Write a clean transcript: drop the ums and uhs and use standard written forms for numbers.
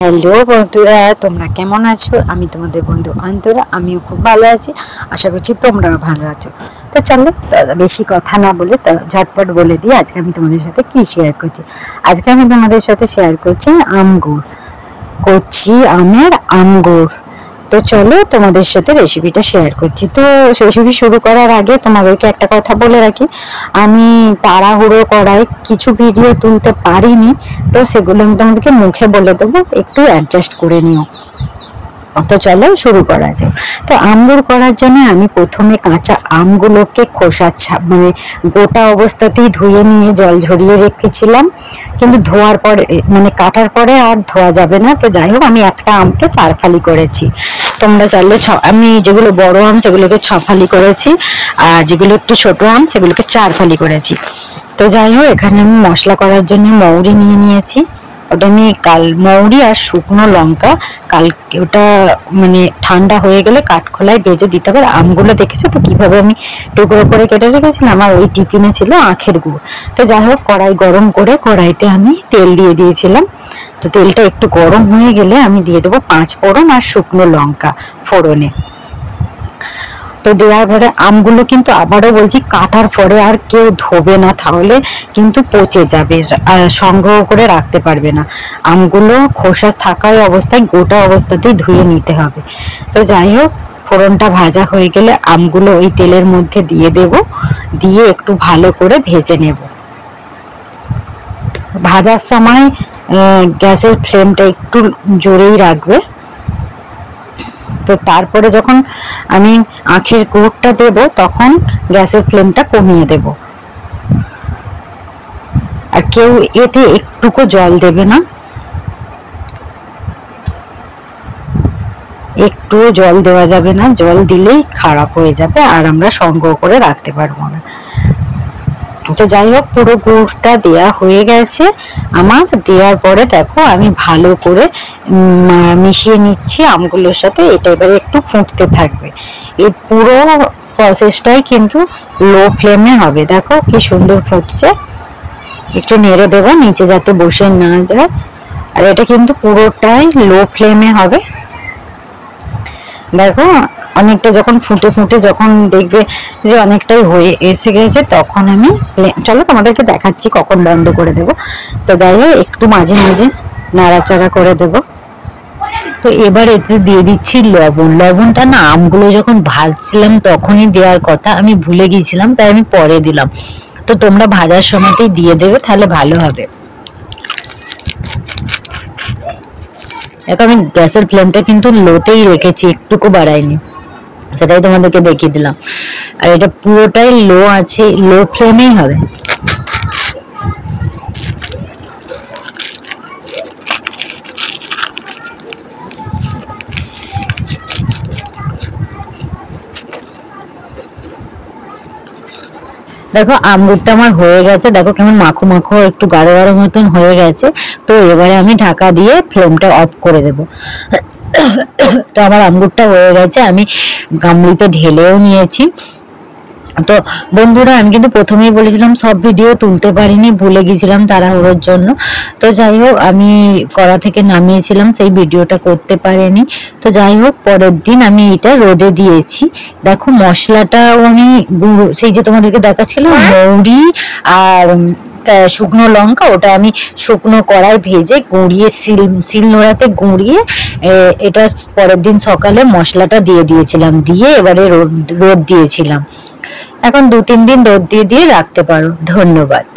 Hello বন্ধুরা, তোমরা কেমন আছো? আমি তোমাদের বন্ধু অন্তরা। আমিও খুব ভালো আছি, আশা করছি তোমরাও ভালো আছো। তো চলো, বেশি কথা না বলে ঝটপট বলে দিই আজকে আমি তোমাদের সাথে কি শেয়ার করছি। আজকে আমি তোমাদের সাথে শেয়ার করছি আমগুড়, কচি আমের আমগুড়। তো চলো তোমাদের সাথে রেসিপিটা শেয়ার করছি। তো রেসিপি শুরু করার আগে তোমাদেরকে একটা কথা বলে রাখি, আমি তাড়াহুড়ো করায় কিছু ভিডিও তুলতে পারিনি, তো সেগুলো আমি তোমাদেরকে মুখে বলে দেবো, একটু অ্যাডজাস্ট করে নিও। তো চলো শুরু করা যাক। তো আমগুড় করার জন্য আমি প্রথমে কাঁচা আমগুলোকে খোসা মানে গোটা অবস্থাতেই ধুয়ে নিয়ে জল ঝরিয়ে রেখেছিলাম, কিন্তু ধোয়ার পরে মানে কাটার পরে আর ধোয়া যাবে না। তো যাই হোক, আমি একটা আমকে 4 ফালি করেছি। তোমরা চাইলে আমি যেগুলো বড় আম সেগুলোকে 6 ফালি করেছি, আর যেগুলো একটু ছোট আম সেগুলোকে 4 ফালি করেছি। তো যাই হোক, এখানে আমি মশলা করার জন্য মৌরি নিয়ে নিয়েছি। ওটা আমি মৌরি আর শুকনো লঙ্কা কালকে, ওটা মানে ঠান্ডা হয়ে গেলে কাঠখোলায় ভেজে দিতে হবে। আমগুলো দেখেছো তো কিভাবে আমি টুকরো করে কেটে রেখেছিলাম। আমার ওই টিফিনে ছিল আখের গুড়। তো যাই হোক, কড়াই গরম করে কড়াইতে আমি তেল দিয়ে দিয়েছিলাম। তো তেলটা একটু গরম হয়ে গেলে আমি দিয়ে দেবো 5 ফোড়ন আর শুকনো লঙ্কা ফোড়নে। তো দেওয়ার পরে আমগুলো কিন্তু আবারও বলছি, কাটার পরে আর কেউ ধোবে না, তাহলে কিন্তু পচে যাবে আর সংগ্রহ করে রাখতে পারবে না। আমগুলো খোসা থাকার অবস্থায় গোটা অবস্থাতেই ধুয়ে নিতে হবে। তো যাই হোক, ফোড়নটা ভাজা হয়ে গেলে আমগুলো ওই তেলের মধ্যে দিয়ে দেব, দিয়ে একটু ভালো করে ভেজে নেব। ভাজার সময় গ্যাসের ফ্লেমটা একটু জোরেই রাখবে। তো তারপরে যখন আমি আখের গুড়টা দেব, তখন গ্যাসের ফ্লেমটা কমিয়ে দেব। আর কেউ এতে একটুকু জল দেবে না, একটু জল দেওয়া যাবে না, জল দিলেই খারাপ হয়ে যাবে আর আমরা সংগ্রহ করে রাখতে পারবো না। তো যাই হোক, পুরো গুড়টা দেয়া হয়ে গেছে আমার। দেওয়ার পরে দেখো আমি ভালো করে মিশিয়ে নিচ্ছি আমগুলোর সাথে। এটা এবারে একটু ফুটতে থাকবে। এই পুরো প্রসেসটাই কিন্তু লো ফ্লেমে হবে। দেখো কি সুন্দর ফুটছে। একটু নেড়ে দেবো নিচে যাতে বসে না যায়। আর এটা কিন্তু পুরোটাই লো ফ্লেমে হবে। দেখো অনেকটা যখন ফুটে ফুটে যখন দেখবে যে অনেকটাই হয়ে এসে গেছে, তখন আমি চলো তোমাদেরকে দেখাচ্ছি কখন বন্ধ করে দেব। তো দেখো একটু মাঝে মাঝে নাড়াচাড়া করে দেব। তো এবার এতে দিয়ে দিচ্ছি লবণ। লবণটা না আমগুলো যখন ভাজছিলাম তখনই দেওয়ার কথা, আমি ভুলে গিয়েছিলাম, তাই আমি পরে দিলাম। তো তোমরা ভাজার সময়তেই দিয়ে দেবে, তাহলে ভালো হবে। দেখো আমি গ্যাসের ফ্লেমটা কিন্তু লোতেই রেখেছি, একটুকু বাড়াইনি, সেটাই তোমাদেরকে দেখিয়ে দিলাম। আর এটা পুরোটাই লো আছে, লো ফ্লেমেই হবে। দেখো আমগুড়টা আমার হয়ে গেছে, দেখো কেমন মাখো মাখো একটু গাঢ় গাঢ় মতন হয়ে গেছে। তো এবারে আমি ঢাকা দিয়ে ফ্লেমটা অফ করে দেব। তো আমার আমগুড়টা হয়ে গেছে, আমি গামলিতে ঢেলেও নিয়েছি। তো বন্ধুরা, আমি কিন্তু প্রথমেই বলেছিলাম সব ভিডিও তুলতে পারিনি, ভুলে গেছিলাম তাড়াহুড়োর জন্য। তো যাই হোক, আমি কড়া থেকে নামিয়েছিলাম, সেই ভিডিওটা করতে পারিনি। তো যাই হোক, পরের দিন আমি এটা রোদে দিয়েছি। দেখো মশলাটাও আমি সেই যে তোমাদেরকে দেখাচ্ছিলাম মৌরি আর শুকনো লঙ্কা, ওটা আমি শুকনো কড়াই ভেজে গুঁড়িয়ে শিল নোড়াতে গুঁড়িয়ে এটা পরের দিন সকালে মশলাটা দিয়ে দিয়েছিলাম, দিয়ে এবারে রোদ দিয়েছিলাম। এখন 2-3 দিন রোদ দিয়ে রাখতে পারো। ধন্যবাদ।